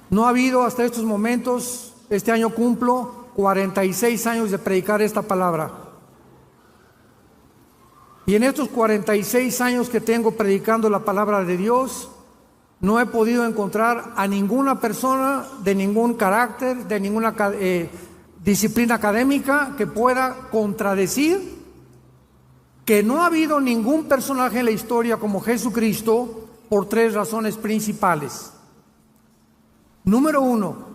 No ha habido hasta estos momentos, este año cumplo 46 años de predicar esta palabra. Y en estos 46 años que tengo predicando la palabra de Dios, no he podido encontrar a ninguna persona de ningún carácter, de ninguna disciplina académica que pueda contradecir que no ha habido ningún personaje en la historia como Jesucristo por tres razones principales. Número uno,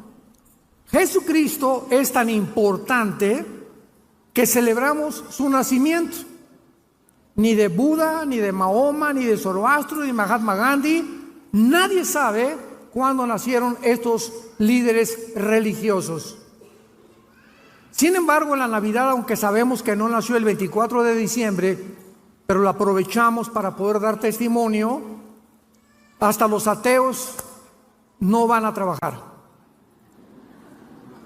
Jesucristo es tan importante que celebramos su nacimiento. Ni de Buda, ni de Mahoma, ni de Zoroastro, ni de Mahatma Gandhi, nadie sabe cuándo nacieron estos líderes religiosos. Sin embargo, en la Navidad, aunque sabemos que no nació el 24 de diciembre, pero lo aprovechamos para poder dar testimonio, hasta los ateos no van a trabajar.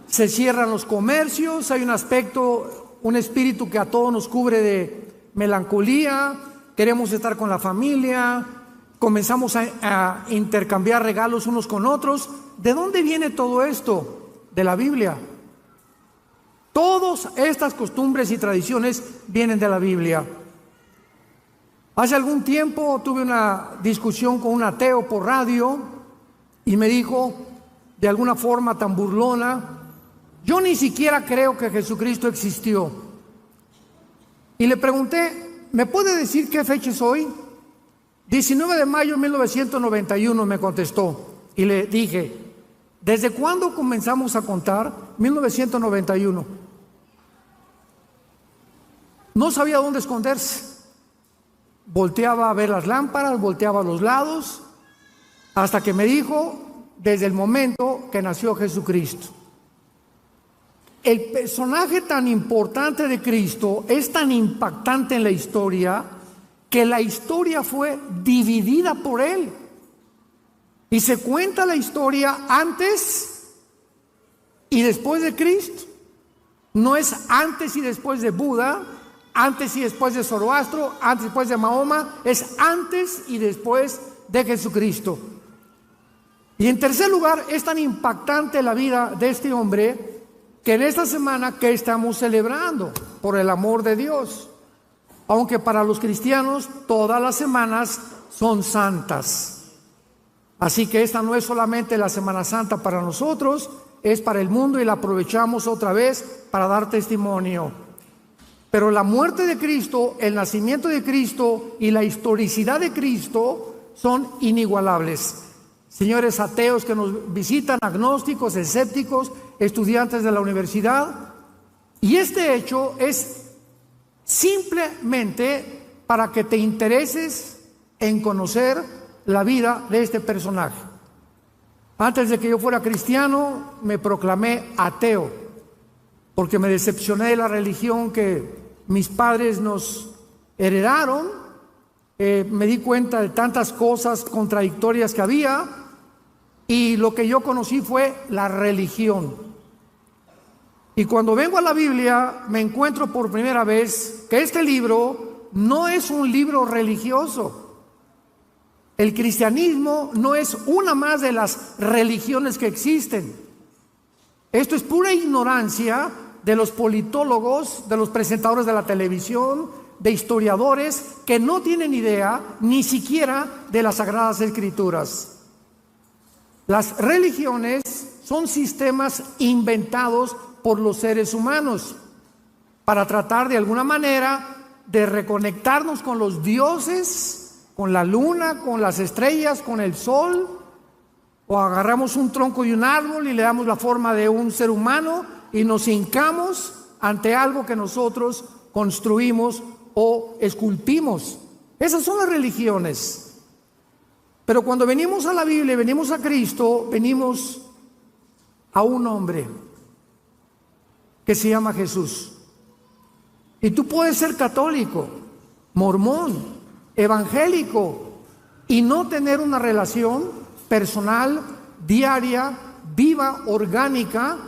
Se cierran los comercios, hay un aspecto, un espíritu que a todos nos cubre de melancolía, queremos estar con la familia, comenzamos a intercambiar regalos unos con otros. ¿De dónde viene todo esto? De la Biblia. Todas estas costumbres y tradiciones vienen de la Biblia. Hace algún tiempo tuve una discusión con un ateo por radio y me dijo de alguna forma tan burlona: yo ni siquiera creo que Jesucristo existió. Y le pregunté, ¿me puede decir qué fecha es hoy? 19 de mayo de 1991 me contestó. Y le dije, ¿desde cuándo comenzamos a contar? 1991. No sabía dónde esconderse. Volteaba a ver las lámparas, volteaba a los lados, hasta que me dijo, desde el momento que nació Jesucristo. El personaje tan importante de Cristo es tan impactante en la historia que la historia fue dividida por él. Y se cuenta la historia antes y después de Cristo. No es antes y después de Buda, antes y después de Zoroastro, antes y después de Mahoma, es antes y después de Jesucristo. Y en tercer lugar, es tan impactante la vida de este hombre que en esta semana que estamos celebrando por el amor de Dios, aunque para los cristianos todas las semanas son santas. Así que esta no es solamente la Semana Santa para nosotros, es para el mundo y la aprovechamos otra vez para dar testimonio. Pero la muerte de Cristo, el nacimiento de Cristo y la historicidad de Cristo son inigualables. Señores ateos que nos visitan, agnósticos, escépticos, estudiantes de la universidad, y este hecho es simplemente para que te intereses en conocer la vida de este personaje. Antes de que yo fuera cristiano, me proclamé ateo, porque me decepcioné de la religión que mis padres nos heredaron. Me di cuenta de tantas cosas contradictorias que había, y lo que yo conocí fue la religión. Y cuando vengo a la Biblia, me encuentro por primera vez que este libro no es un libro religioso. El cristianismo no es una más de las religiones que existen. Esto es pura ignorancia de los politólogos, de los presentadores de la televisión, de historiadores que no tienen idea ni siquiera de las Sagradas Escrituras. Las religiones son sistemas inventados por los seres humanos para tratar de alguna manera de reconectarnos con los dioses, con la luna, con las estrellas, con el sol, o agarramos un tronco de un árbol y le damos la forma de un ser humano y nos hincamos ante algo que nosotros construimos o esculpimos. Esas son las religiones. Pero cuando venimos a la Biblia, venimos a Cristo, venimos a un hombre que se llama Jesús. Y tú puedes ser católico, mormón, evangélico y no tener una relación personal, diaria, viva, orgánica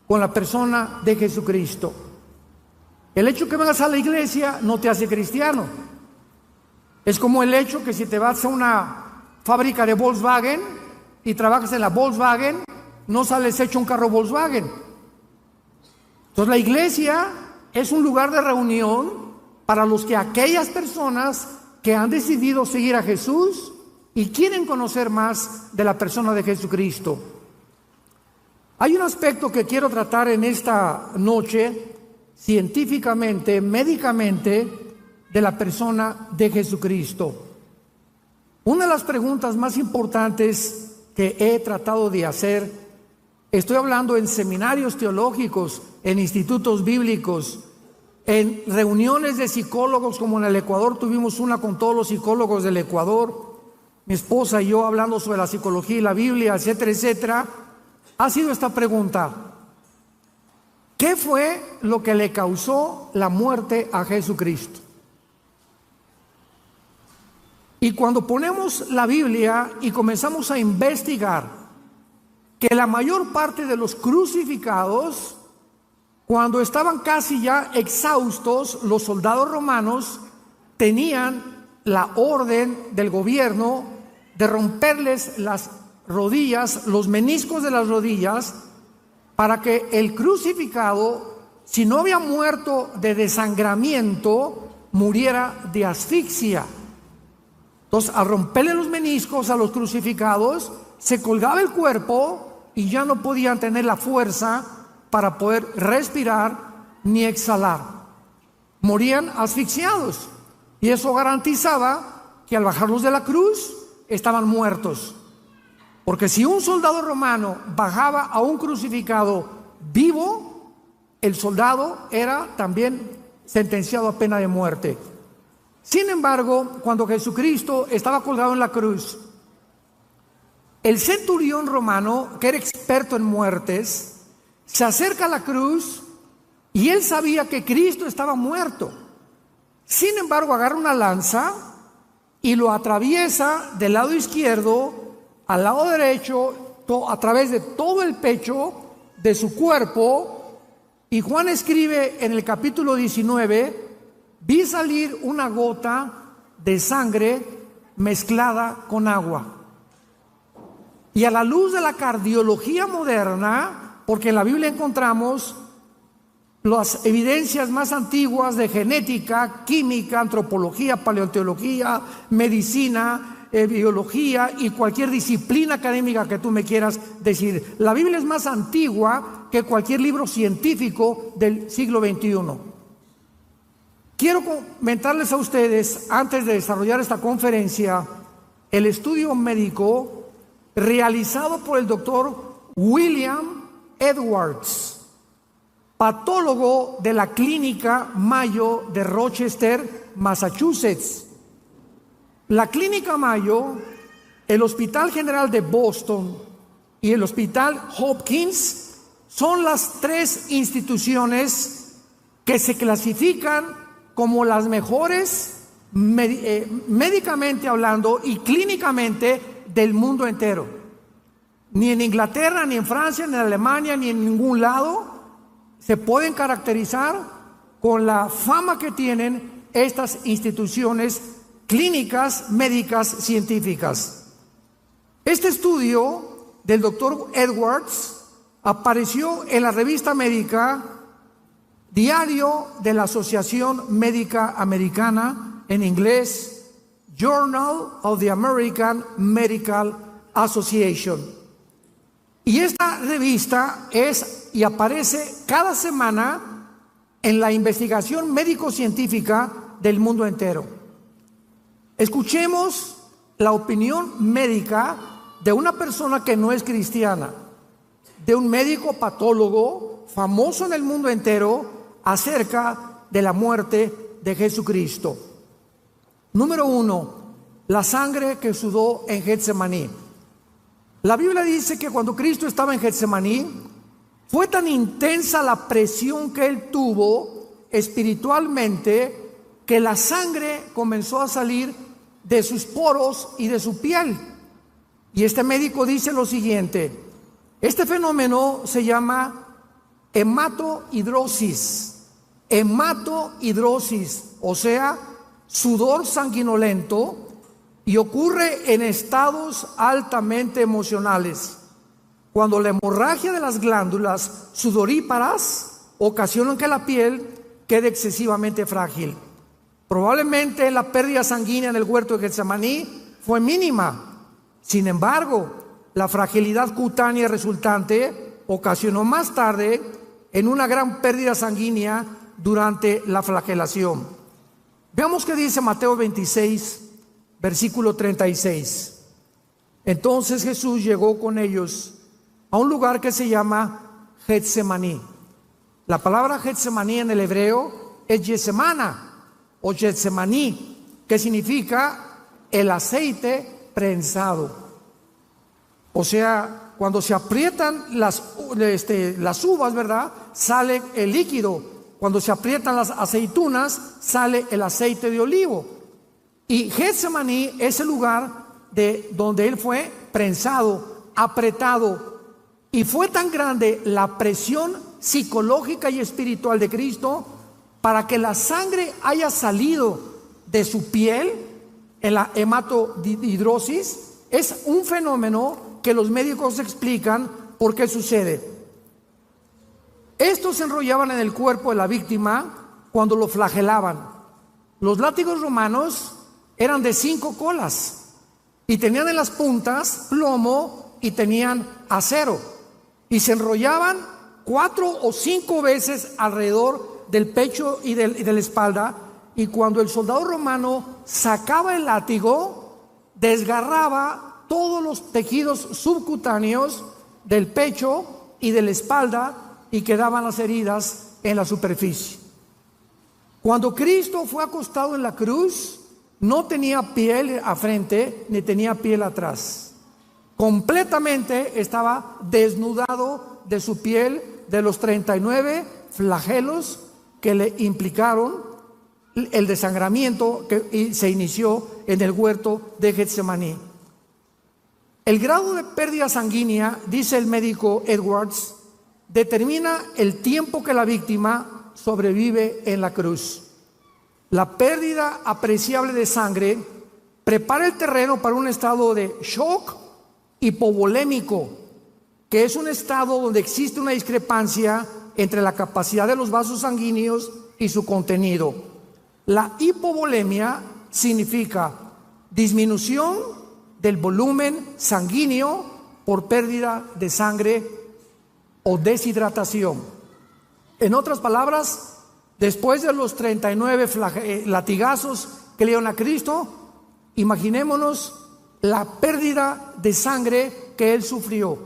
con la persona de Jesucristo. El hecho que vengas a la iglesia no te hace cristiano. Es como el hecho que si te vas a una fábrica de Volkswagen y trabajas en la Volkswagen, no sales hecho un carro Volkswagen. Entonces la iglesia es un lugar de reunión para aquellas personas que han decidido seguir a Jesús y quieren conocer más de la persona de Jesucristo. Hay un aspecto que quiero tratar en esta noche, científicamente, médicamente, de la persona de Jesucristo. Una de las preguntas más importantes que he tratado de hacer, estoy hablando en seminarios teológicos, en institutos bíblicos, en reuniones de psicólogos, como en el Ecuador tuvimos una con todos los psicólogos del Ecuador, mi esposa y yo hablando sobre la psicología y la Biblia, etcétera, etcétera, ha sido esta pregunta: ¿qué fue lo que le causó la muerte a Jesucristo? Y cuando ponemos la Biblia y comenzamos a investigar que la mayor parte de los crucificados, cuando estaban casi ya exhaustos, los soldados romanos tenían la orden del gobierno de romperles las rodillas, los meniscos de las rodillas, para que el crucificado, si no había muerto de desangramiento, muriera de asfixia. Entonces, al romperle los meniscos a los crucificados, se colgaba el cuerpo y ya no podían tener la fuerza para poder respirar ni exhalar. Morían asfixiados. Y eso garantizaba que al bajarlos de la cruz, estaban muertos. Porque si un soldado romano bajaba a un crucificado vivo, el soldado era también sentenciado a pena de muerte. Sin embargo, cuando Jesucristo estaba colgado en la cruz, el centurión romano, que era experto en muertes, se acerca a la cruz y él sabía que Cristo estaba muerto. Sin embargo, agarra una lanza y lo atraviesa del lado izquierdo al lado derecho, a través de todo el pecho de su cuerpo. Y Juan escribe en el capítulo 19: vi salir una gota de sangre mezclada con agua. Y a la luz de la cardiología moderna, porque en la Biblia encontramos las evidencias más antiguas de genética, química, antropología, paleontología, medicina, biología y cualquier disciplina académica que tú me quieras decir. La Biblia es más antigua que cualquier libro científico del siglo XXI. Quiero comentarles a ustedes, antes de desarrollar esta conferencia, el estudio médico realizado por el doctor William Edwards, patólogo de la Clínica Mayo de Rochester, Massachusetts. La Clínica Mayo, el Hospital General de Boston y el Hospital Hopkins son las tres instituciones que se clasifican como las mejores médicamente hablando y clínicamente del mundo entero. Ni en Inglaterra, ni en Francia, ni en Alemania, ni en ningún lado se pueden caracterizar con la fama que tienen estas instituciones clínicas, médicas, científicas. Este estudio del doctor Edwards apareció en la revista médica Diario de la Asociación Médica Americana, en inglés, Journal of the American Medical Association. Y esta revista es y aparece cada semana en la investigación médico-científica del mundo entero. Escuchemos la opinión médica de una persona que no es cristiana, de un médico patólogo famoso en el mundo entero acerca de la muerte de Jesucristo. Número 1, la sangre que sudó en Getsemaní. La Biblia dice que cuando Cristo estaba en Getsemaní, fue tan intensa la presión que él tuvo espiritualmente que la sangre comenzó a salir de sus poros y de su piel. Y este médico dice lo siguiente: este fenómeno se llama hematohidrosis. Hematohidrosis, o sea, sudor sanguinolento. y ocurre en estados altamente emocionales, cuando la hemorragia de las glándulas sudoríparas ocasiona que la piel quede excesivamente frágil. Probablemente la pérdida sanguínea en el huerto de Getsemaní fue mínima. Sin embargo, la fragilidad cutánea resultante ocasionó más tarde en una gran pérdida sanguínea durante la flagelación. Veamos qué dice Mateo 26, versículo 36. Entonces Jesús llegó con ellos a un lugar que se llama Getsemaní. La palabra Getsemaní en el hebreo es Yesemana o Getsemaní, que significa el aceite prensado. O sea, cuando se aprietan las uvas, ¿verdad?, sale el líquido. Cuando se aprietan las aceitunas, sale el aceite de olivo. Y Getsemaní es el lugar donde él fue prensado, apretado. Y fue tan grande la presión psicológica y espiritual de Cristo para que la sangre haya salido de su piel en la hematodihidrosis. Es un fenómeno que los médicos explican por qué sucede. Estos se enrollaban en el cuerpo de la víctima cuando lo flagelaban. Los látigos romanos eran de 5 colas y tenían en las puntas plomo y tenían acero, y se enrollaban 4 o 5 veces alrededor del pecho y de la espalda, y cuando el soldado romano sacaba el látigo, desgarraba todos los tejidos subcutáneos del pecho y de la espalda, y quedaban las heridas en la superficie. Cuando Cristo fue acostado en la cruz, no tenía piel a frente ni tenía piel atrás. Completamente estaba desnudado de su piel, de los 39 flagelos que le implicaron el desangramiento que se inició en el huerto de Getsemaní. El grado de pérdida sanguínea, dice el médico Edwards, determina el tiempo que la víctima sobrevive en la cruz. La pérdida apreciable de sangre prepara el terreno para un estado de shock hipovolémico, que es un estado donde existe una discrepancia entre la capacidad de los vasos sanguíneos y su contenido. La hipovolemia significa disminución del volumen sanguíneo por pérdida de sangre o deshidratación. En otras palabras, después de los 39 latigazos que le dieron a Cristo, imaginémonos la pérdida de sangre que él sufrió.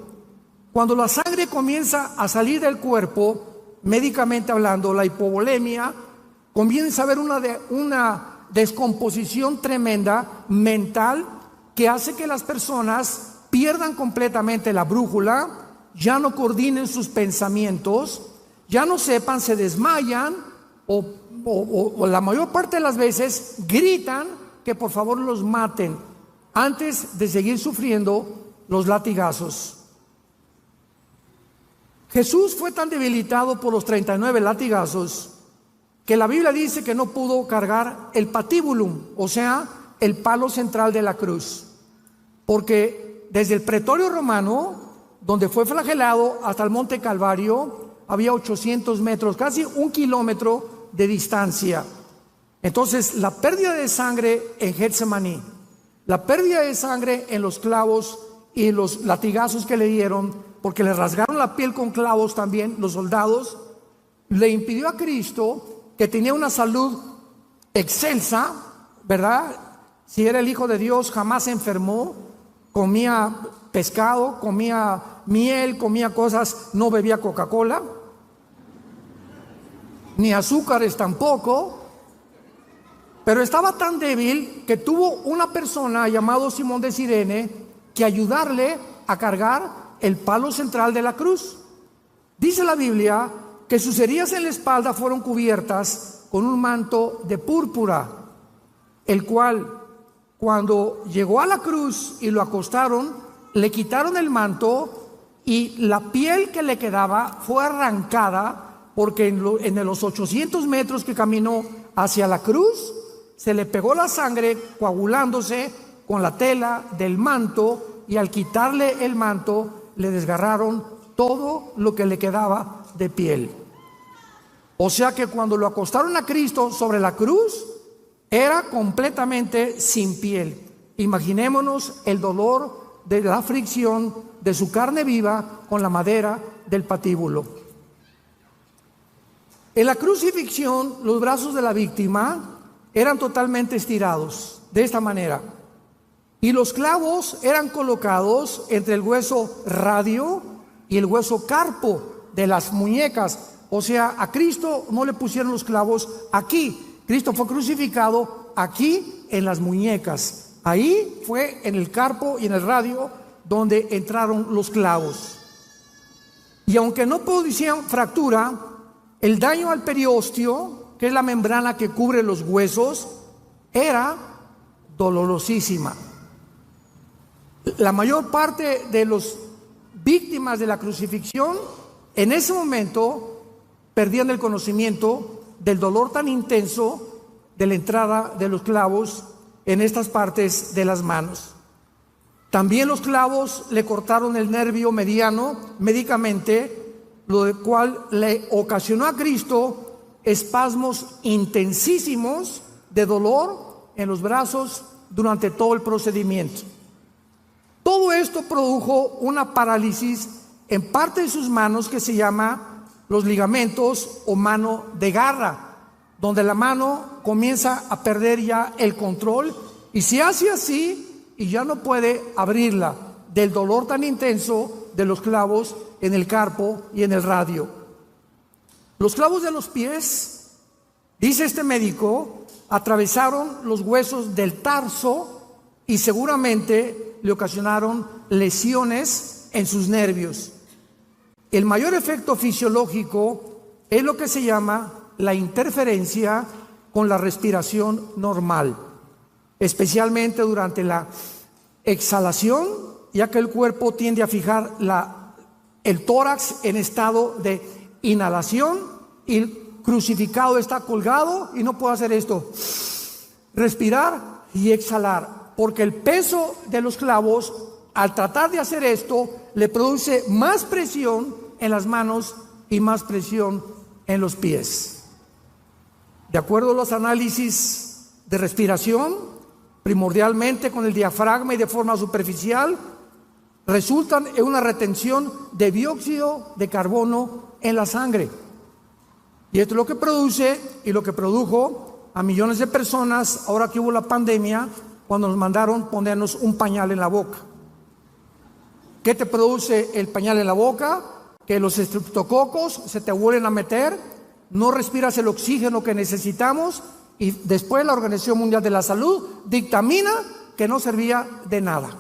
Cuando la sangre comienza a salir del cuerpo, médicamente hablando, la hipovolemia, comienza a haber una descomposición tremenda mental que hace que las personas pierdan completamente la brújula, ya no coordinen sus pensamientos, ya no sepan, se desmayan o la mayor parte de las veces gritan que por favor los maten antes de seguir sufriendo los latigazos. Jesús fue tan debilitado por los 39 latigazos que la Biblia dice que no pudo cargar el patibulum, o sea, el palo central de la cruz, porque desde el pretorio romano, donde fue flagelado, hasta el monte Calvario, había 800 metros, casi 1 kilómetro de distancia. Entonces, la pérdida de sangre en Getsemaní, la pérdida de sangre en los clavos y los latigazos que le dieron, porque le rasgaron la piel con clavos también los soldados, le impidió a Cristo, que tenía una salud excelsa, ¿verdad? Si era el Hijo de Dios, jamás se enfermó, comía pescado, comía miel, comía cosas, no bebía Coca-Cola, ni azúcares tampoco, pero estaba tan débil que tuvo una persona llamado Simón de Cirene que ayudarle a cargar el palo central de la cruz. Dice la Biblia que sus heridas en la espalda fueron cubiertas con un manto de púrpura, el cual, cuando llegó a la cruz y lo acostaron, le quitaron el manto y la piel que le quedaba fue arrancada, porque en los 800 metros que caminó hacia la cruz, se le pegó la sangre coagulándose con la tela del manto, y al quitarle el manto le desgarraron todo lo que le quedaba de piel. O sea que cuando lo acostaron a Cristo sobre la cruz, era completamente sin piel. Imaginémonos el dolor de la fricción de su carne viva con la madera del patíbulo. En la crucifixión, los brazos de la víctima eran totalmente estirados, de esta manera. Y los clavos eran colocados entre el hueso radio y el hueso carpo de las muñecas. O sea, a Cristo no le pusieron los clavos aquí. Cristo fue crucificado aquí en las muñecas. Ahí fue en el carpo y en el radio donde entraron los clavos. Y aunque no producían fractura, el daño al periósteo, que es la membrana que cubre los huesos, era dolorosísima. La mayor parte de las víctimas de la crucifixión en ese momento perdían el conocimiento del dolor tan intenso de la entrada de los clavos en estas partes de las manos. También los clavos le cortaron el nervio mediano médicamente, lo cual le ocasionó a Cristo espasmos intensísimos de dolor en los brazos durante todo el procedimiento. Todo esto produjo una parálisis en parte de sus manos que se llama los ligamentos o mano de garra, donde la mano comienza a perder ya el control y se hace así y ya no puede abrirla del dolor tan intenso de los clavos en el carpo y en el radio. Los clavos de los pies, dice este médico, atravesaron los huesos del tarso y seguramente le ocasionaron lesiones en sus nervios. El mayor efecto fisiológico es lo que se llama la interferencia con la respiración normal, especialmente durante la exhalación, ya que el cuerpo tiende a fijar el tórax en estado de inhalación y el crucificado está colgado y no puede hacer esto, respirar y exhalar, porque el peso de los clavos, al tratar de hacer esto, le produce más presión en las manos y más presión en los pies. De acuerdo a los análisis de respiración, primordialmente con el diafragma y de forma superficial, resultan en una retención de dióxido de carbono en la sangre. Y esto es lo que produce y lo que produjo a millones de personas ahora que hubo la pandemia, cuando nos mandaron ponernos un pañal en la boca. ¿Qué te produce el pañal en la boca? Que los estreptococos se te vuelven a meter, no respiras el oxígeno que necesitamos y después la Organización Mundial de la Salud dictamina que no servía de nada.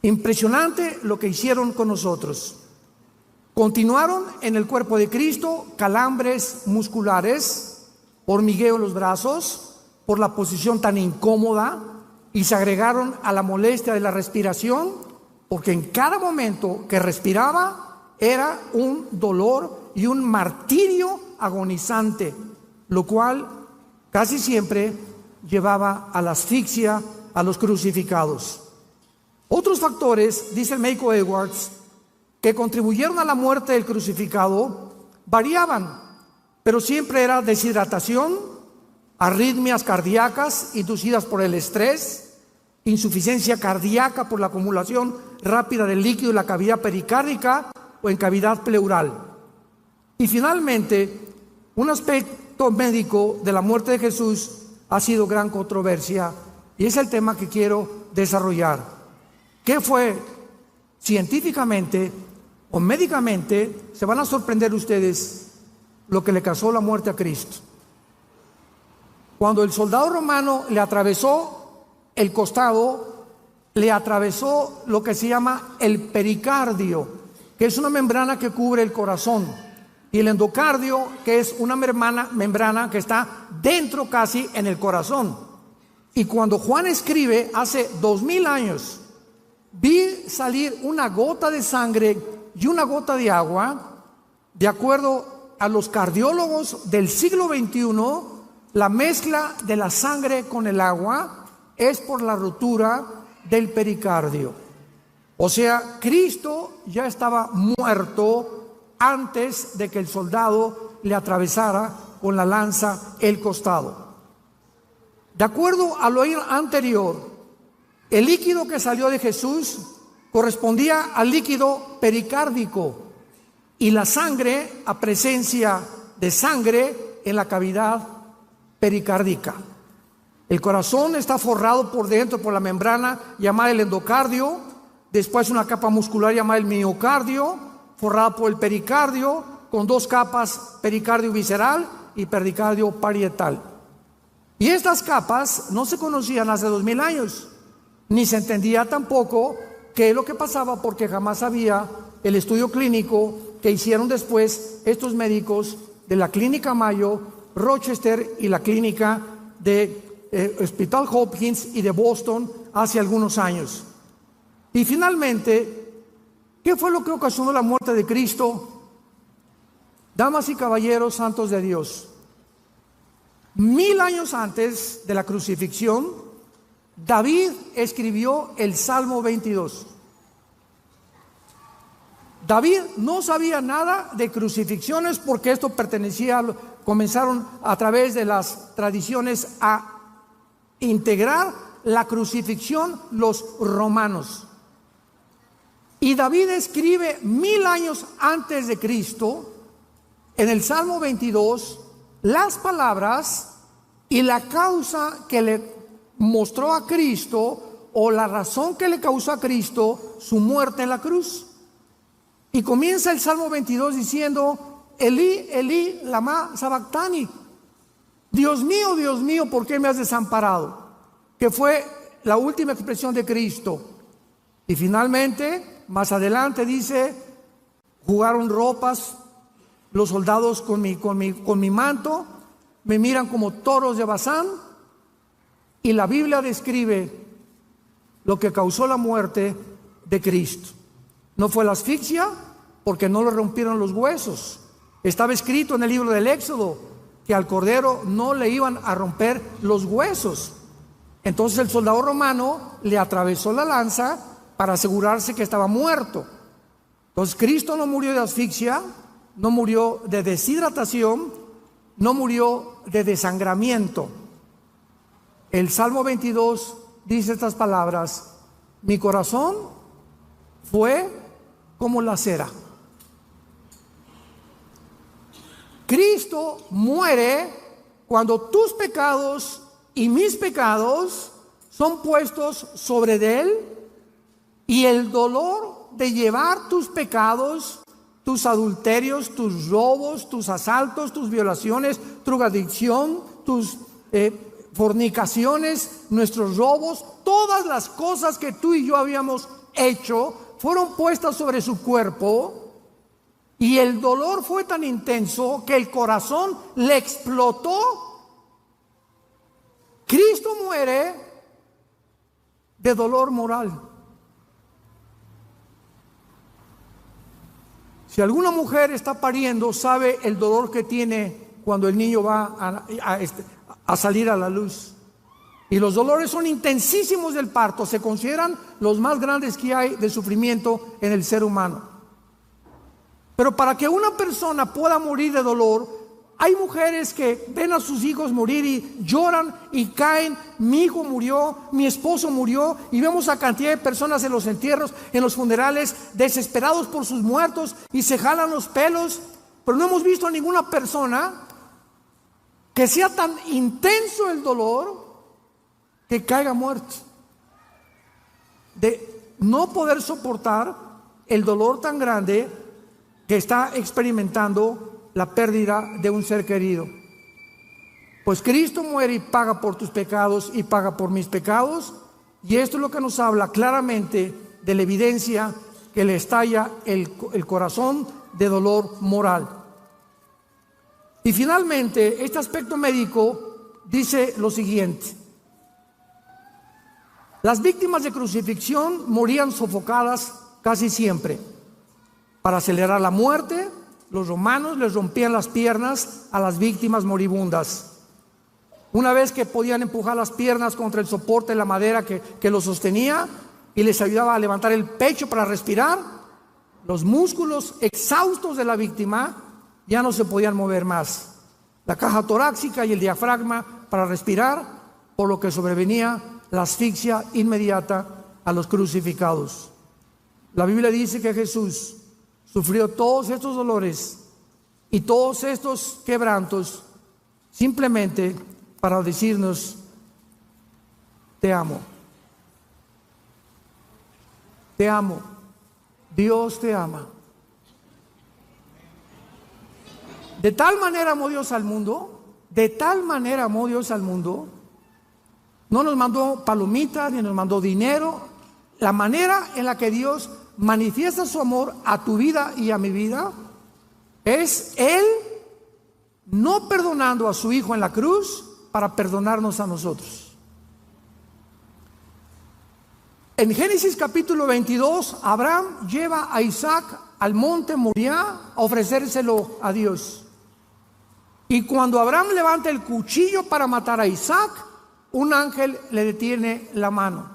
Impresionante lo que hicieron con nosotros. Continuaron en el cuerpo de Cristo calambres musculares, hormigueo en los brazos, por la posición tan incómoda, y se agregaron a la molestia de la respiración, porque en cada momento que respiraba era un dolor y un martirio agonizante, lo cual casi siempre llevaba a la asfixia a los crucificados. Otros factores, dice el médico Edwards, que contribuyeron a la muerte del crucificado variaban, pero siempre era deshidratación, arritmias cardíacas inducidas por el estrés, insuficiencia cardíaca por la acumulación rápida del líquido en la cavidad pericárdica o en cavidad pleural. Y finalmente, un aspecto médico de la muerte de Jesús ha sido gran controversia y es el tema que quiero desarrollar. ¿Qué fue científicamente o médicamente? Se van a sorprender ustedes lo que le causó la muerte a Cristo. Cuando el soldado romano le atravesó el costado, le atravesó lo que se llama el pericardio, que es una membrana que cubre el corazón, y el endocardio, que es una membrana que está dentro casi en el corazón. Y cuando Juan escribe hace 2000 años, vi salir una gota de sangre y una gota de agua, de acuerdo a los cardiólogos del siglo XXI, la mezcla de la sangre con el agua es por la rotura del pericardio. O sea, Cristo ya estaba muerto antes de que el soldado le atravesara con la lanza el costado. De acuerdo a lo anterior, el líquido que salió de Jesús correspondía al líquido pericárdico y la sangre a presencia de sangre en la cavidad pericárdica. El corazón está forrado por dentro por la membrana llamada el endocardio, después una capa muscular llamada el miocardio, forrada por el pericardio, con dos capas, pericardio visceral y pericardio parietal. Y estas capas no se conocían hace 2000 años, ni se entendía tampoco qué es lo que pasaba, porque jamás había el estudio clínico que hicieron después estos médicos de la Clínica Mayo, Rochester y la Clínica de Hospital Hopkins y de Boston hace algunos años. Y finalmente, ¿qué fue lo que ocasionó la muerte de Cristo? Damas y caballeros santos de Dios, 1000 años antes de la crucifixión, David escribió el Salmo 22. David no sabía nada de crucifixiones porque esto comenzaron a través de las tradiciones a integrar la crucifixión los romanos. Y David escribe 1000 años antes de Cristo, en el Salmo 22, las palabras y la causa que le mostró a Cristo, o la razón que le causó a Cristo su muerte en la cruz. Y comienza el Salmo 22 diciendo: Elí, Elí, lama sabactani. Dios mío, ¿por qué me has desamparado? Que fue la última expresión de Cristo. Y finalmente, más adelante dice: jugaron ropas los soldados con mi manto, me miran como toros de Bazán. Y la Biblia describe lo que causó la muerte de Cristo. No fue la asfixia, porque no le rompieron los huesos. Estaba escrito en el libro del Éxodo que al cordero no le iban a romper los huesos. Entonces el soldado romano le atravesó la lanza para asegurarse que estaba muerto. Entonces Cristo no murió de asfixia, no murió de deshidratación, no murió de desangramiento. El Salmo 22 dice estas palabras: mi corazón fue como la cera. Cristo muere cuando tus pecados y mis pecados son puestos sobre de él, y el dolor de llevar tus pecados, tus adulterios, tus robos, tus asaltos, tus violaciones, tu drogadicción, tus fornicaciones, nuestros robos, todas las cosas que tú y yo habíamos hecho fueron puestas sobre su cuerpo, y el dolor fue tan intenso que el corazón le explotó. Cristo muere de dolor moral. Si alguna mujer está pariendo, sabe el dolor que tiene cuando el niño va a salir a la luz. Y los dolores son intensísimos del parto, se consideran los más grandes que hay de sufrimiento en el ser humano. Pero para que una persona pueda morir de dolor, hay mujeres que ven a sus hijos morir y lloran y caen: mi hijo murió, mi esposo murió, y vemos a cantidad de personas en los entierros, en los funerales, desesperados por sus muertos y se jalan los pelos. Pero no hemos visto a ninguna persona que sea tan intenso el dolor que caiga muerto, de no poder soportar el dolor tan grande que está experimentando la pérdida de un ser querido. Pues Cristo muere y paga por tus pecados y paga por mis pecados, y esto es lo que nos habla claramente de la evidencia que le estalla el corazón de dolor moral. Y finalmente, este aspecto médico dice lo siguiente: las víctimas de crucifixión morían sofocadas casi siempre. Para acelerar la muerte, los romanos les rompían las piernas a las víctimas moribundas. Una vez que podían empujar las piernas contra el soporte de la madera que los sostenía y les ayudaba a levantar el pecho para respirar, los músculos exhaustos de la víctima ya no se podían mover más. La caja torácica y el diafragma para respirar, por lo que sobrevenía la asfixia inmediata a los crucificados. La Biblia dice que Jesús sufrió todos estos dolores y todos estos quebrantos simplemente para decirnos: te amo, te amo, Dios te ama. De tal manera amó Dios al mundo, de tal manera amó Dios al mundo, no nos mandó palomitas ni nos mandó dinero. La manera en la que Dios manifiesta su amor a tu vida y a mi vida es Él no perdonando a su Hijo en la cruz para perdonarnos a nosotros. En Génesis capítulo 22, Abraham lleva a Isaac al monte Moriah a ofrecérselo a Dios. Y cuando Abraham levanta el cuchillo para matar a Isaac, un ángel le detiene la mano.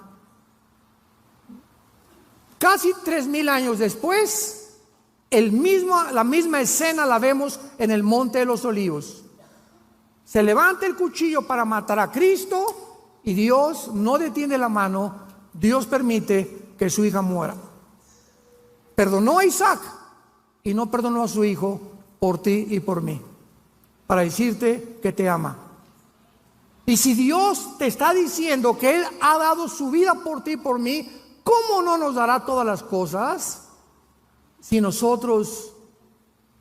Casi 3000 años después, la misma escena la vemos en el Monte de los Olivos. Se levanta el cuchillo para matar a Cristo y Dios no detiene la mano. Dios permite que su hija muera. Perdonó a Isaac y no perdonó a su hijo por ti y por mí, para decirte que te ama. Y si Dios te está diciendo que Él ha dado su vida por ti y por mí, ¿cómo no nos dará todas las cosas si nosotros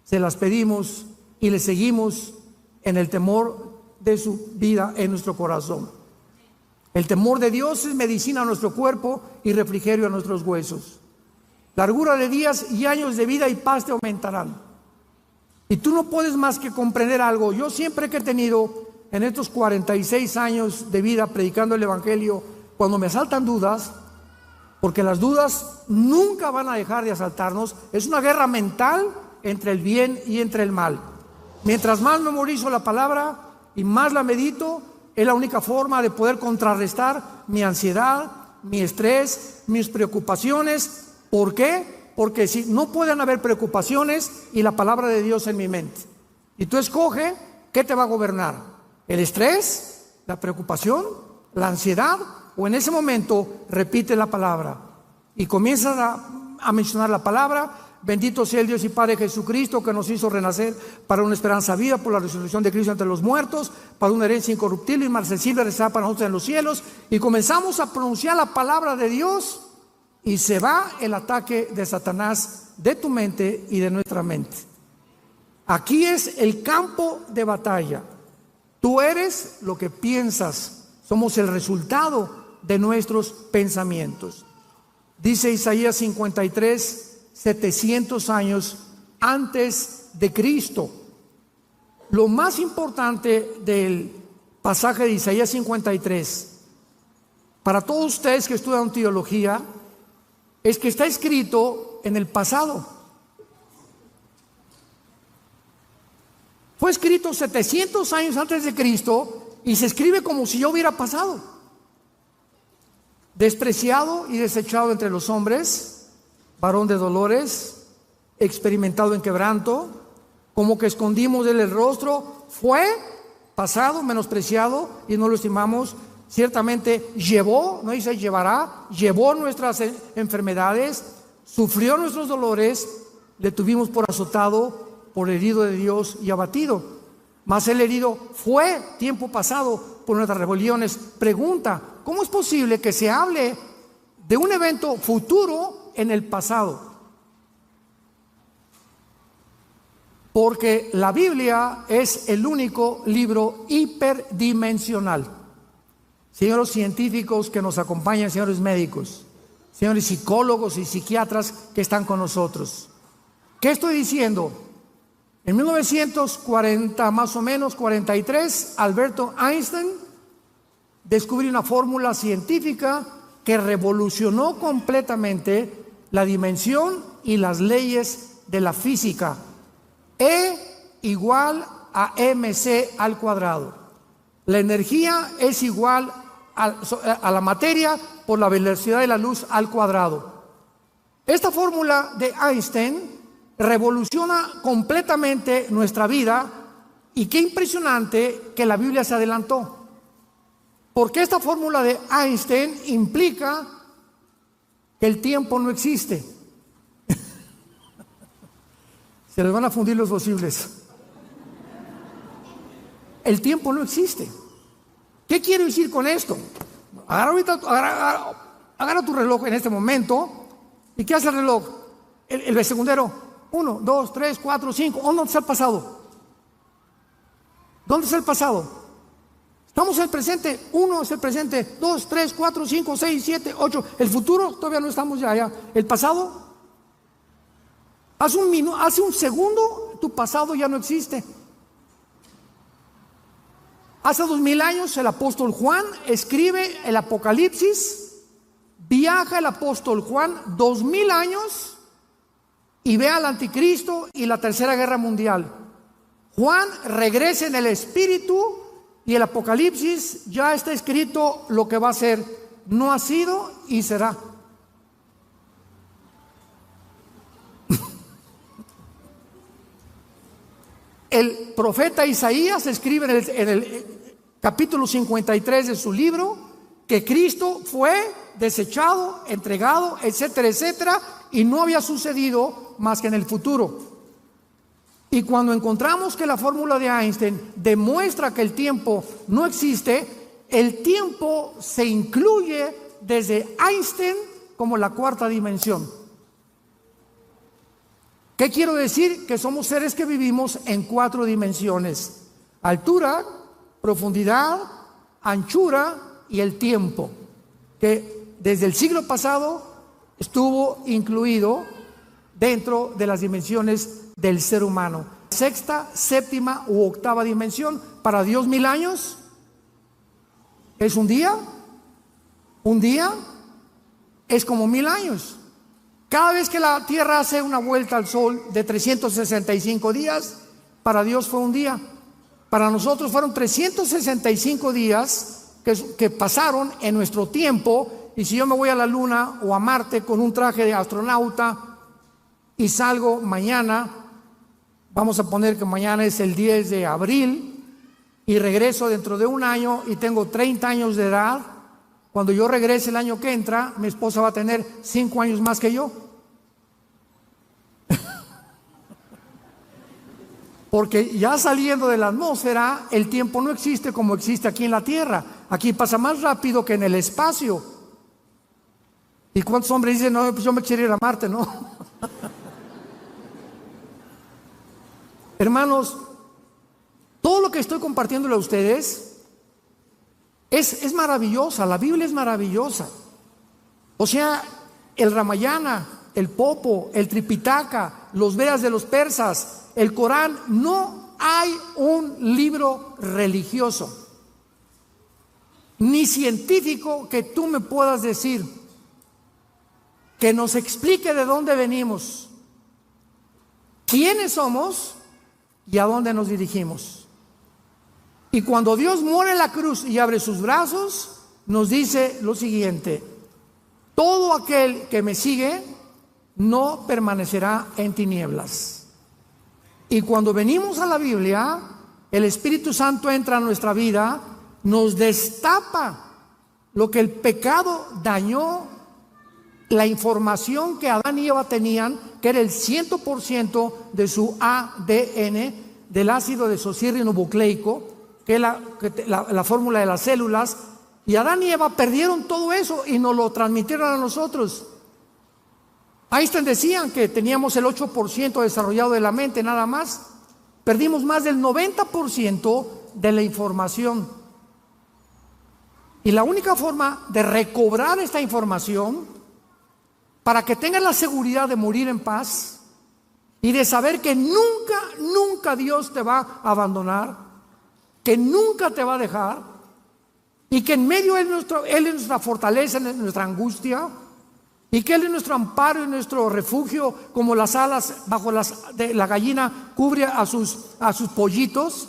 se las pedimos y le seguimos en el temor de su vida en nuestro corazón? El temor de Dios es medicina a nuestro cuerpo y refrigerio a nuestros huesos. Largura de días y años de vida y paz te aumentarán. Y tú no puedes más que comprender algo. Yo siempre que he tenido en estos 46 años de vida predicando el Evangelio, cuando me asaltan dudas, porque las dudas nunca van a dejar de asaltarnos, es una guerra mental entre el bien y entre el mal. Mientras más memorizo la palabra y más la medito, es la única forma de poder contrarrestar mi ansiedad, mi estrés, mis preocupaciones. ¿Por qué? Porque si no pueden haber preocupaciones y la palabra de Dios en mi mente. Y tú escoge qué te va a gobernar: el estrés, la preocupación, la ansiedad, o en ese momento repite la palabra y comienzas a mencionar la palabra. Bendito sea el Dios y Padre Jesucristo, que nos hizo renacer para una esperanza viva por la resurrección de Cristo entre los muertos, para una herencia incorruptible y inmarcesible reservada para nosotros en los cielos. Y comenzamos a pronunciar la palabra de Dios y se va el ataque de Satanás de tu mente y de nuestra mente. Aquí es el campo de batalla. Tú eres lo que piensas. Somos el resultado de nuestros pensamientos. Dice Isaías 53, 700 años antes de Cristo. Lo más importante del pasaje de Isaías 53, para todos ustedes que estudian teología, es que está escrito en el pasado. Fue escrito 700 años antes de Cristo y se escribe como si ya hubiera pasado. Despreciado y desechado entre los hombres, varón de dolores, experimentado en quebranto, como que escondimos de él el rostro. Fue pasado, menospreciado y no lo estimamos. Ciertamente llevó, no dice llevará, llevó nuestras enfermedades, sufrió nuestros dolores, le tuvimos por azotado, por herido de Dios y abatido. Mas el herido fue tiempo pasado por nuestras rebeliones. Pregunta: ¿cómo es posible que se hable de un evento futuro en el pasado? Porque la Biblia es el único libro hiperdimensional. Señores científicos que nos acompañan, señores médicos, señores psicólogos y psiquiatras que están con nosotros, ¿qué estoy diciendo? En 1940, más o menos 43, Alberto Einstein descubrió una fórmula científica que revolucionó completamente la dimensión y las leyes de la física. E igual a mc al cuadrado. La energía es igual a la materia por la velocidad de la luz al cuadrado. Esta fórmula de Einstein revoluciona completamente nuestra vida, y qué impresionante que la Biblia se adelantó. Porque esta fórmula de Einstein implica que el tiempo no existe. Se les van a fundir los fusibles. El tiempo no existe. ¿Qué quiero decir con esto? Agarra tu reloj en este momento. ¿Y qué hace el reloj? El segundero. 1, 2, 3, 4, 5. ¿Dónde está el pasado? ¿Dónde está el pasado? Estamos en el presente. 1 es el presente. 2, 3, 4, 5, 6, 7, 8. El futuro todavía no estamos allá. El pasado. Hace un segundo tu pasado ya no existe. Hace 2000 años el apóstol Juan escribe el Apocalipsis. Viaja el apóstol Juan 2000 años y ve al anticristo y la tercera guerra mundial. Juan regresa en el espíritu y el Apocalipsis ya está escrito lo que va a ser. No ha sido y será. El profeta Isaías escribe en el capítulo 53 de su libro que Cristo fue desechado, entregado, etcétera, etcétera, y no había sucedido más que en el futuro. Y cuando encontramos que la fórmula de Einstein demuestra que el tiempo no existe, el tiempo se incluye desde Einstein como la cuarta dimensión. ¿Qué quiero decir? Que somos seres que vivimos en 4 dimensiones: altura, profundidad, anchura y el tiempo, que desde el siglo pasado estuvo incluido dentro de las dimensiones del ser humano. Sexta, séptima u octava dimensión. Para Dios 1000 años es un día. Un día es como 1000 años. Cada vez que la Tierra hace una vuelta al Sol de 365 días, para Dios fue un día. Para nosotros fueron 365 días que pasaron en nuestro tiempo. Y si yo me voy a la Luna o a Marte con un traje de astronauta y salgo mañana, vamos a poner que mañana es el 10 de abril, y regreso dentro de un año y tengo 30 años de edad, cuando yo regrese el año que entra, mi esposa va a tener 5 años más que yo. Porque ya saliendo de la atmósfera, el tiempo no existe como existe aquí en la Tierra. Aquí pasa más rápido que en el espacio. ¿Y cuántos hombres dicen, no, pues yo me quiero ir a Marte, no? Hermanos, todo lo que estoy compartiéndole a ustedes es maravillosa. La Biblia es maravillosa. O sea, el Ramayana, el Popo, el Tripitaka, los Vedas de los persas, el Corán, no hay un libro religioso ni científico que tú me puedas decir que nos explique de dónde venimos, quiénes somos y a dónde nos dirigimos. Y cuando Dios muere en la cruz y abre sus brazos, nos dice lo siguiente: todo aquel que me sigue no permanecerá en tinieblas. Y cuando venimos a la Biblia, el Espíritu Santo entra a nuestra vida, nos destapa lo que el pecado dañó, la información que Adán y Eva tenían, que era el 100% de su ADN, del ácido desoxirribonucleico, que es la fórmula de las células. Y Adán y Eva perdieron todo eso y nos lo transmitieron a nosotros. Einstein decían que teníamos el 8% desarrollado de la mente nada más. Perdimos más del 90% de la información. Y la única forma de recobrar esta información, para que tengas la seguridad de morir en paz y de saber que nunca, nunca Dios te va a abandonar, que nunca te va a dejar, y que en medio Él es nuestra fortaleza, nuestra angustia, y que Él es nuestro amparo y nuestro refugio, como las alas bajo la gallina cubre a sus pollitos.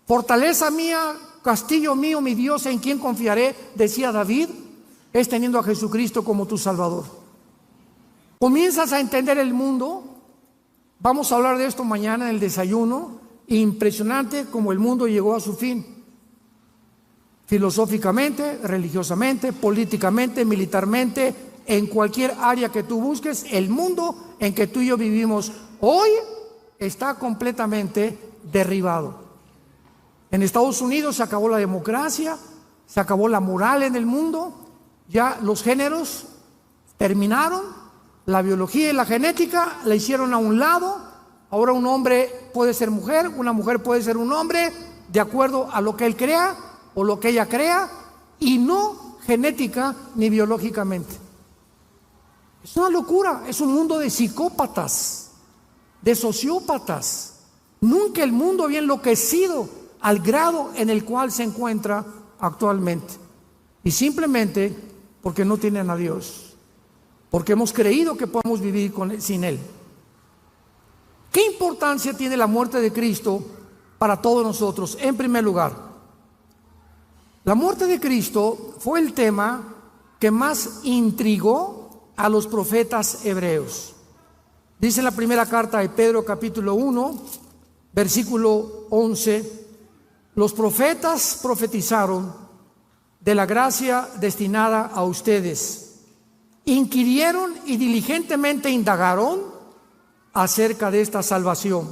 Fortaleza mía, castillo mío, mi Dios, en quien confiaré, decía David, es teniendo a Jesucristo como tu Salvador. Comienzas a entender el mundo. Vamos a hablar de esto mañana en el desayuno. Impresionante como el mundo llegó a su fin. Filosóficamente, religiosamente, políticamente, militarmente, en cualquier área que tú busques, el mundo en que tú y yo vivimos hoy está completamente derribado. En Estados Unidos se acabó la democracia, se acabó la moral en el mundo, ya los géneros terminaron, la biología y la genética la hicieron a un lado. Ahora un hombre puede ser mujer, una mujer puede ser un hombre, de acuerdo a lo que él crea o lo que ella crea, y no genética ni biológicamente. Es una locura, es un mundo de psicópatas, de sociópatas. Nunca el mundo había enloquecido al grado en el cual se encuentra actualmente. Y simplemente porque no tienen a Dios, porque hemos creído que podemos vivir sin Él. ¿Qué importancia tiene la muerte de Cristo para todos nosotros? En primer lugar, la muerte de Cristo fue el tema que más intrigó a los profetas hebreos. Dice en la primera carta de Pedro, capítulo 1, versículo 11, los profetas profetizaron de la gracia destinada a ustedes, inquirieron y diligentemente indagaron acerca de esta salvación,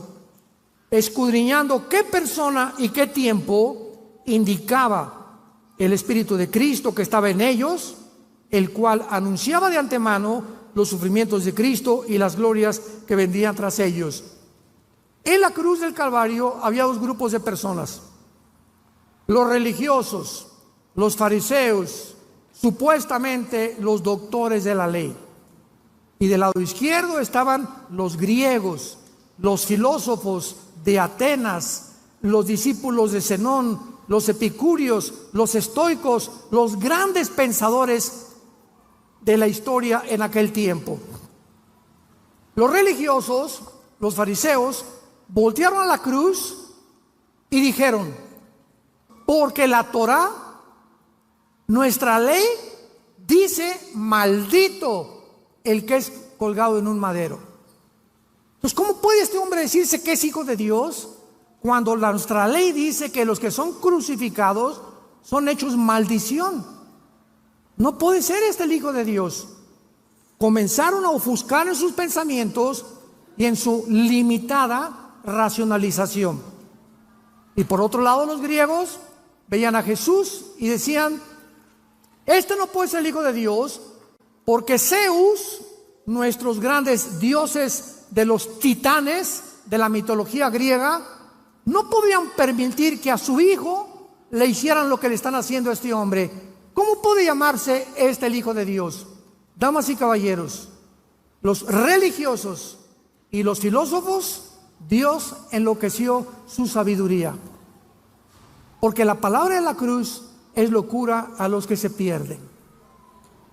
escudriñando qué persona y qué tiempo indicaba el Espíritu de Cristo que estaba en ellos, el cual anunciaba de antemano los sufrimientos de Cristo y las glorias que vendrían tras ellos. En la cruz del Calvario había dos grupos de personas: los religiosos, los fariseos, supuestamente los doctores de la ley. Y del lado izquierdo estaban los griegos, los filósofos de Atenas, los discípulos de Zenón, los epicúreos, los estoicos, los grandes pensadores de la historia en aquel tiempo. Los religiosos, los fariseos, voltearon a la cruz y dijeron: porque la Torá, nuestra ley, dice maldito el que es colgado en un madero. Entonces, ¿cómo puede este hombre decirse que es hijo de Dios cuando nuestra ley dice que los que son crucificados son hechos maldición? No puede ser este el hijo de Dios. Comenzaron a ofuscar en sus pensamientos y en su limitada racionalización. Y por otro lado, los griegos veían a Jesús y decían: este no puede ser el hijo de Dios, porque Zeus, nuestros grandes dioses de los titanes de la mitología griega, no podían permitir que a su hijo le hicieran lo que le están haciendo a este hombre. ¿Cómo puede llamarse este el hijo de Dios? Damas y caballeros, los religiosos y los filósofos, Dios enloqueció su sabiduría, porque la palabra de la cruz es locura a los que se pierden.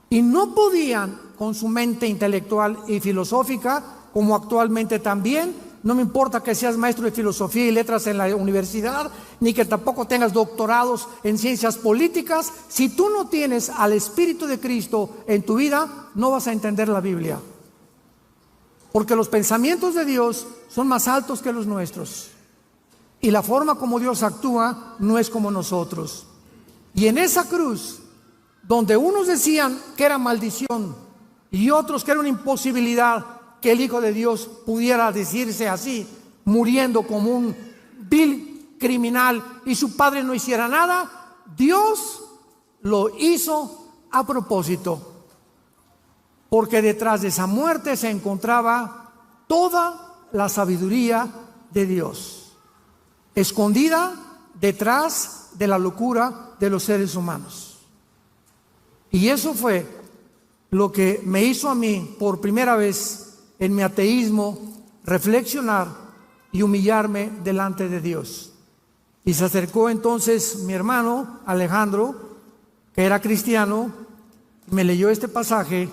Y no podían, con su mente intelectual y filosófica, como actualmente también, no me importa que seas maestro de filosofía y letras en la universidad, ni que tampoco tengas doctorados en ciencias políticas, si tú no tienes al Espíritu de Cristo en tu vida, no vas a entender la Biblia. Porque los pensamientos de Dios son más altos que los nuestros, y la forma como Dios actúa no es como nosotros. Y en esa cruz, donde unos decían que era maldición y otros que era una imposibilidad que el Hijo de Dios pudiera decirse así, muriendo como un vil criminal y su padre no hiciera nada, Dios lo hizo a propósito, porque detrás de esa muerte se encontraba toda la sabiduría de Dios, escondida detrás de la locura de los seres humanos. Y eso fue lo que me hizo a mí, por primera vez en mi ateísmo, reflexionar y humillarme delante de Dios. Y se acercó entonces mi hermano Alejandro, que era cristiano, y me leyó este pasaje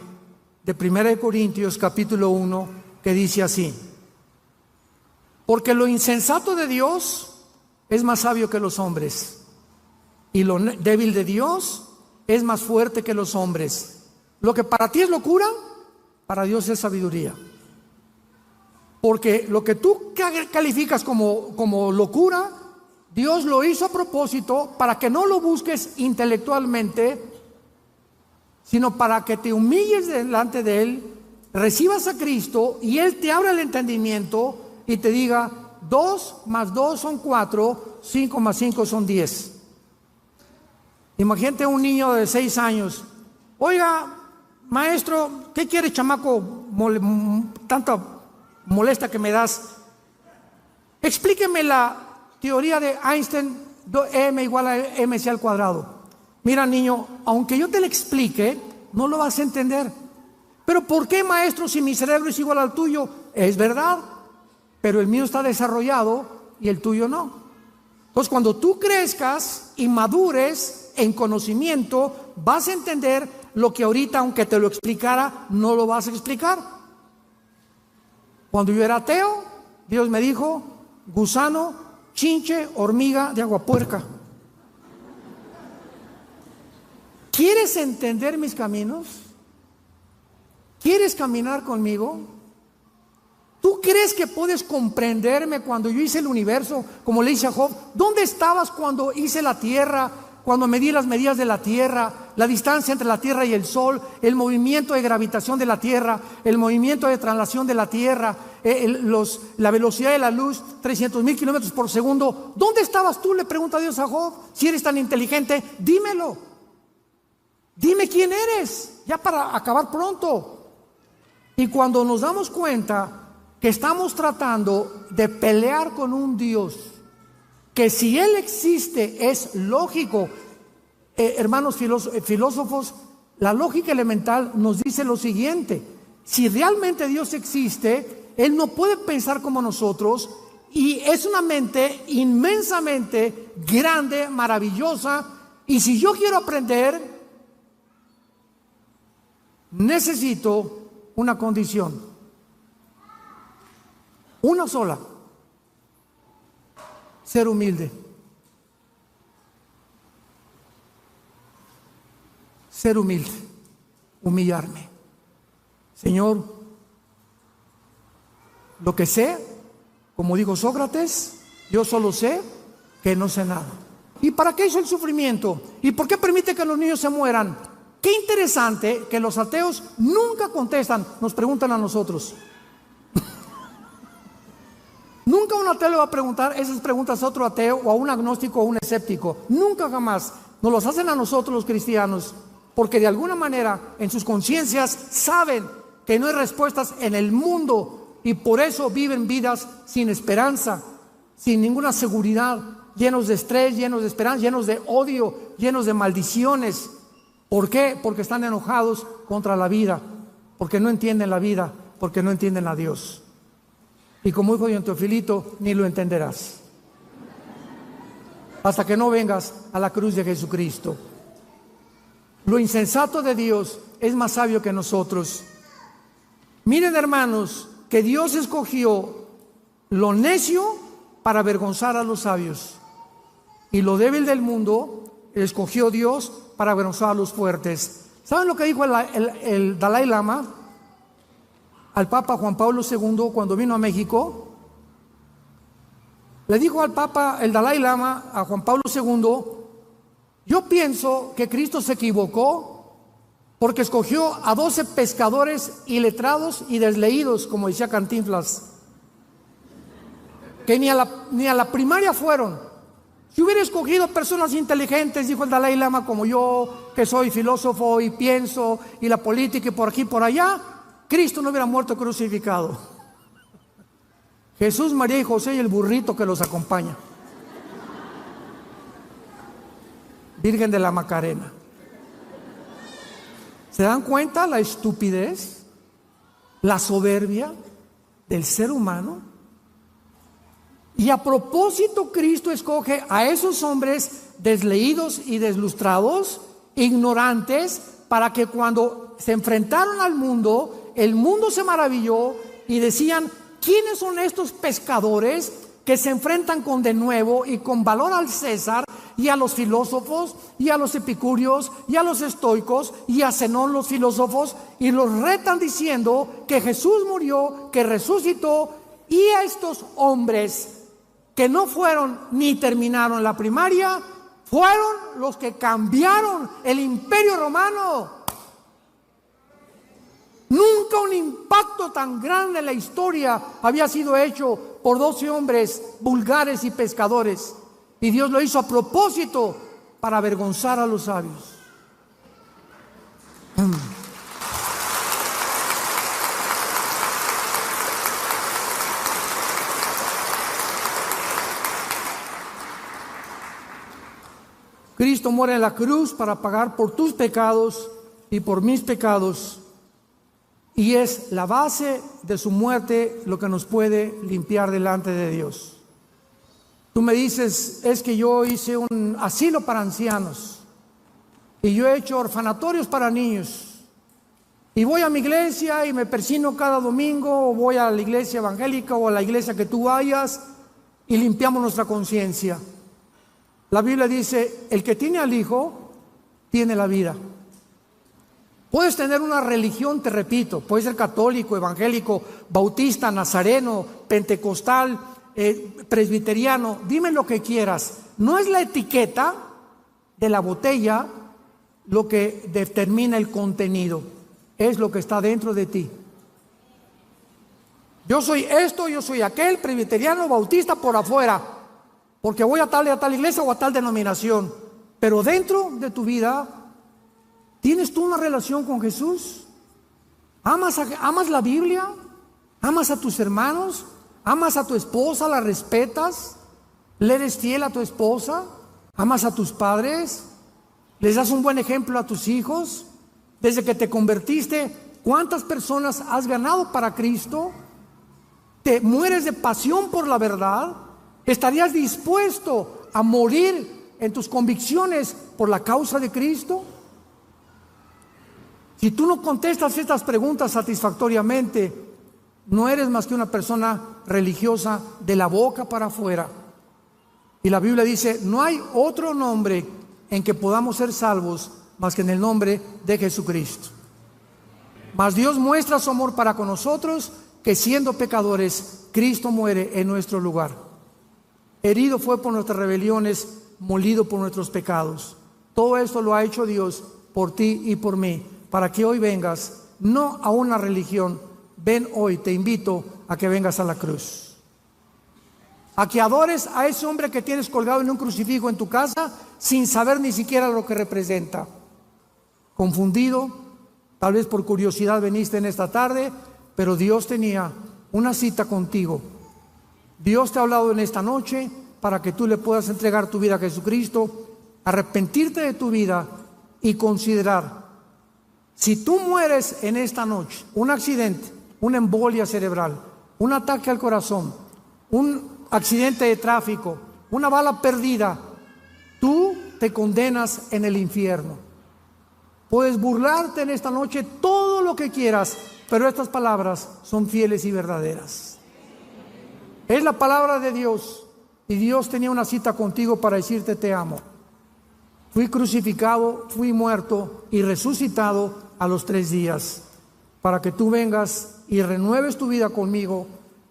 de 1 Corintios capítulo 1, que dice así: porque lo insensato de Dios es más sabio que los hombres, y lo débil de Dios es más fuerte que los hombres. Lo que para ti es locura, para Dios es sabiduría. Porque lo que tú calificas como locura, Dios lo hizo a propósito para que no lo busques intelectualmente, sino para que te humilles delante de Él, recibas a Cristo y Él te abra el entendimiento y te diga: 2 más 2 son 4, 5 más 5 son 10. Imagínate un niño de 6 años. Oiga, maestro, ¿qué quiere, chamaco? Tanta molesta que me das. Explíqueme la teoría de Einstein, m igual a mc al cuadrado. Mira, niño, aunque yo te lo explique, no lo vas a entender. Pero ¿por qué, maestro, si mi cerebro es igual al tuyo? Es verdad, pero el mío está desarrollado y el tuyo no. Entonces, cuando tú crezcas y madures en conocimiento, vas a entender lo que ahorita, aunque te lo explicara, no lo vas a explicar. Cuando yo era ateo, Dios me dijo: gusano, chinche, hormiga de agua puerca. ¿Quieres entender mis caminos? ¿Quieres caminar conmigo? ¿Tú crees que puedes comprenderme cuando yo hice el universo? Como le dice a Job: ¿dónde estabas cuando hice la tierra? Cuando medí las medidas de la tierra, la distancia entre la tierra y el sol, el movimiento de gravitación de la tierra, el movimiento de traslación de la tierra, la velocidad de la luz, 300,000 kilómetros por segundo. ¿Dónde estabas tú? Le pregunta Dios a Job. Si eres tan inteligente, dímelo. Dime quién eres, ya para acabar pronto. Y cuando nos damos cuenta que estamos tratando de pelear con un Dios, que si Él existe es lógico, hermanos filósofos, la lógica elemental nos dice lo siguiente: si realmente Dios existe, Él no puede pensar como nosotros, y es una mente inmensamente grande, maravillosa, y si yo quiero aprender, necesito una condición, una sola: ser humilde. Ser humilde, humillarme. Señor, lo que sé, como dijo Sócrates, yo solo sé que no sé nada. ¿Y para qué hizo el sufrimiento? ¿Y por qué permite que los niños se mueran? Qué interesante que los ateos nunca contestan, nos preguntan a nosotros. Nunca un ateo le va a preguntar esas preguntas a otro ateo, o a un agnóstico o a un escéptico. Nunca, jamás. Nos los hacen a nosotros los cristianos, porque de alguna manera en sus conciencias saben que no hay respuestas en el mundo, y por eso viven vidas sin esperanza, sin ninguna seguridad, llenos de estrés, llenos de esperanza, llenos de odio, llenos de maldiciones. ¿Por qué? Porque están enojados contra la vida, porque no entienden la vida, porque no entienden a Dios. Y como dijo don Teofilito, ni lo entenderás hasta que no vengas a la cruz de Jesucristo. Lo insensato de Dios es más sabio que nosotros. Miren, hermanos, que Dios escogió lo necio para avergonzar a los sabios, y lo débil del mundo escogió Dios para avergonzar a los fuertes. ¿Saben lo que dijo el Dalai Lama al Papa Juan Pablo II cuando vino a México? Le dijo al Papa, el Dalai Lama, a Juan Pablo II: yo pienso que Cristo se equivocó porque escogió a 12 pescadores iletrados y desleídos, como decía Cantinflas, que ni a la primaria fueron. Si hubiera escogido personas inteligentes, dijo el Dalai Lama, como yo, que soy filósofo y pienso, y la política y por aquí y por allá, Cristo no hubiera muerto crucificado. Jesús, María y José y el burrito que los acompaña. Virgen de la Macarena. ¿Se dan cuenta la estupidez, la soberbia del ser humano? Y a propósito, Cristo escoge a esos hombres desleídos y deslustrados, ignorantes, para que cuando se enfrentaron al mundo, el mundo se maravilló y decían: ¿quiénes son estos pescadores que se enfrentan con denuedo y con valor al César y a los filósofos y a los epicúreos y a los estoicos y a Zenón, los filósofos, y los retan diciendo que Jesús murió, que resucitó, y a estos hombres que no fueron ni terminaron la primaria fueron los que cambiaron el Imperio Romano. Nunca un impacto tan grande en la historia había sido hecho por 12 hombres vulgares y pescadores. Y Dios lo hizo a propósito para avergonzar a los sabios. Cristo muere en la cruz para pagar por tus pecados y por mis pecados. Y es la base de su muerte lo que nos puede limpiar delante de Dios. Tú me dices, es que yo hice un asilo para ancianos y yo he hecho orfanatorios para niños y voy a mi iglesia y me persino cada domingo, o voy a la iglesia evangélica o a la iglesia que tú vayas y limpiamos nuestra conciencia. La Biblia dice, el que tiene al Hijo tiene la vida. Puedes tener una religión, te repito, puedes ser católico, evangélico, bautista, nazareno, pentecostal, presbiteriano, dime lo que quieras. No es la etiqueta de la botella lo que determina el contenido, es lo que está dentro de ti. Yo soy esto, yo soy aquel, presbiteriano, bautista por afuera, porque voy a tal y a tal iglesia o a tal denominación, pero dentro de tu vida, ¿tienes tú una relación con Jesús? ¿Amas la Biblia? ¿Amas a tus hermanos? ¿Amas a tu esposa? ¿La respetas? ¿Le eres fiel a tu esposa? ¿Amas a tus padres? ¿Les das un buen ejemplo a tus hijos? Desde que te convertiste, ¿cuántas personas has ganado para Cristo? ¿Te mueres de pasión por la verdad? ¿Estarías dispuesto a morir en tus convicciones por la causa de Cristo? Si tú no contestas estas preguntas satisfactoriamente, no eres más que una persona religiosa de la boca para afuera. Y la Biblia dice, no hay otro nombre en que podamos ser salvos más que en el nombre de Jesucristo. Mas Dios muestra su amor para con nosotros, que siendo pecadores, Cristo muere en nuestro lugar. Herido fue por nuestras rebeliones, molido por nuestros pecados. Todo esto lo ha hecho Dios por ti y por mí, para que hoy vengas, no a una religión, ven hoy, te invito a que vengas a la cruz. A que adores a ese hombre que tienes colgado en un crucifijo en tu casa, sin saber ni siquiera lo que representa. Confundido, tal vez por curiosidad viniste en esta tarde, pero Dios tenía una cita contigo. Dios te ha hablado en esta noche para que tú le puedas entregar tu vida a Jesucristo, arrepentirte de tu vida y considerar, si tú mueres en esta noche, un accidente, una embolia cerebral, un ataque al corazón, un accidente de tráfico, una bala perdida, tú te condenas en el infierno. Puedes burlarte en esta noche todo lo que quieras, pero estas palabras son fieles y verdaderas. Es la palabra de Dios, y Dios tenía una cita contigo para decirte te amo. Fui crucificado, fui muerto y resucitado a los 3 días, para que tú vengas y renueves tu vida conmigo,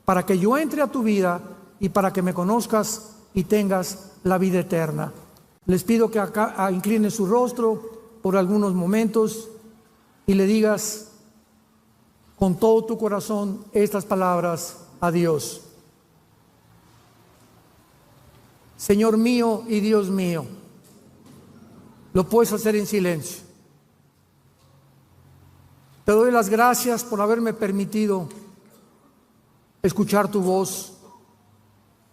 para que yo entre a tu vida y para que me conozcas y tengas la vida eterna. Les pido que acá incline su rostro por algunos momentos y le digas con todo tu corazón estas palabras a Dios. Señor mío y Dios mío, lo puedes hacer en silencio. Te doy las gracias por haberme permitido escuchar tu voz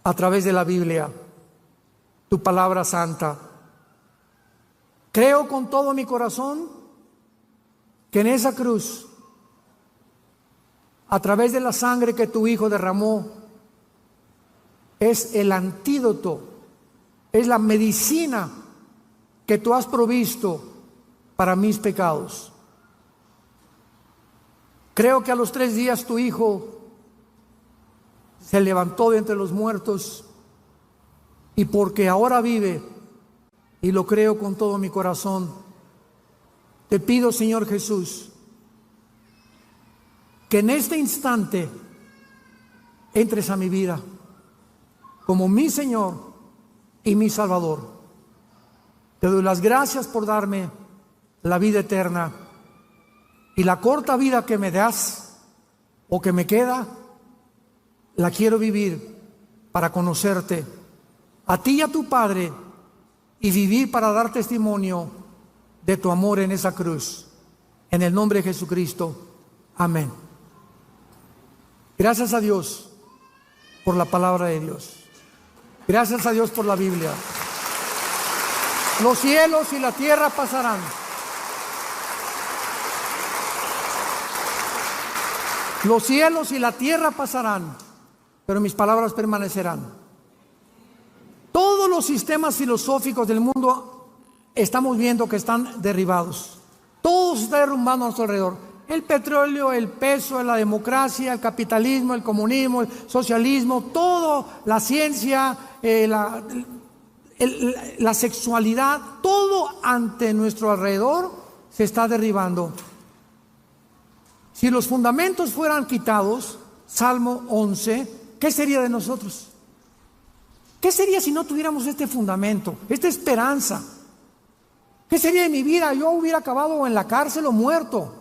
a través de la Biblia, tu palabra santa. Creo con todo mi corazón que en esa cruz, a través de la sangre que tu Hijo derramó, es el antídoto, es la medicina que tú has provisto para mis pecados. Creo que a los 3 días tu Hijo se levantó de entre los muertos, y porque ahora vive, y lo creo con todo mi corazón, te pido, Señor Jesús, que en este instante entres a mi vida como mi Señor y mi Salvador. Te doy las gracias por darme la vida eterna, y la corta vida que me das o que me queda, la quiero vivir para conocerte a ti y a tu Padre, y vivir para dar testimonio de tu amor en esa cruz. En el nombre de Jesucristo. Amén. Gracias a Dios por la palabra de Dios. Gracias a Dios por la Biblia. Los cielos y la tierra pasarán, los cielos y la tierra pasarán, pero mis palabras permanecerán. Todos los sistemas filosóficos del mundo estamos viendo que están derribados. Todo se está derrumbando a nuestro alrededor. El petróleo, el peso, la democracia, el capitalismo, el comunismo, el socialismo, todo, la ciencia, la sexualidad, todo ante nuestro alrededor se está derribando. Si los fundamentos fueran quitados, Salmo 11, ¿qué sería de nosotros? ¿Qué sería si no tuviéramos este fundamento, esta esperanza? ¿Qué sería de mi vida? Yo hubiera acabado en la cárcel o muerto.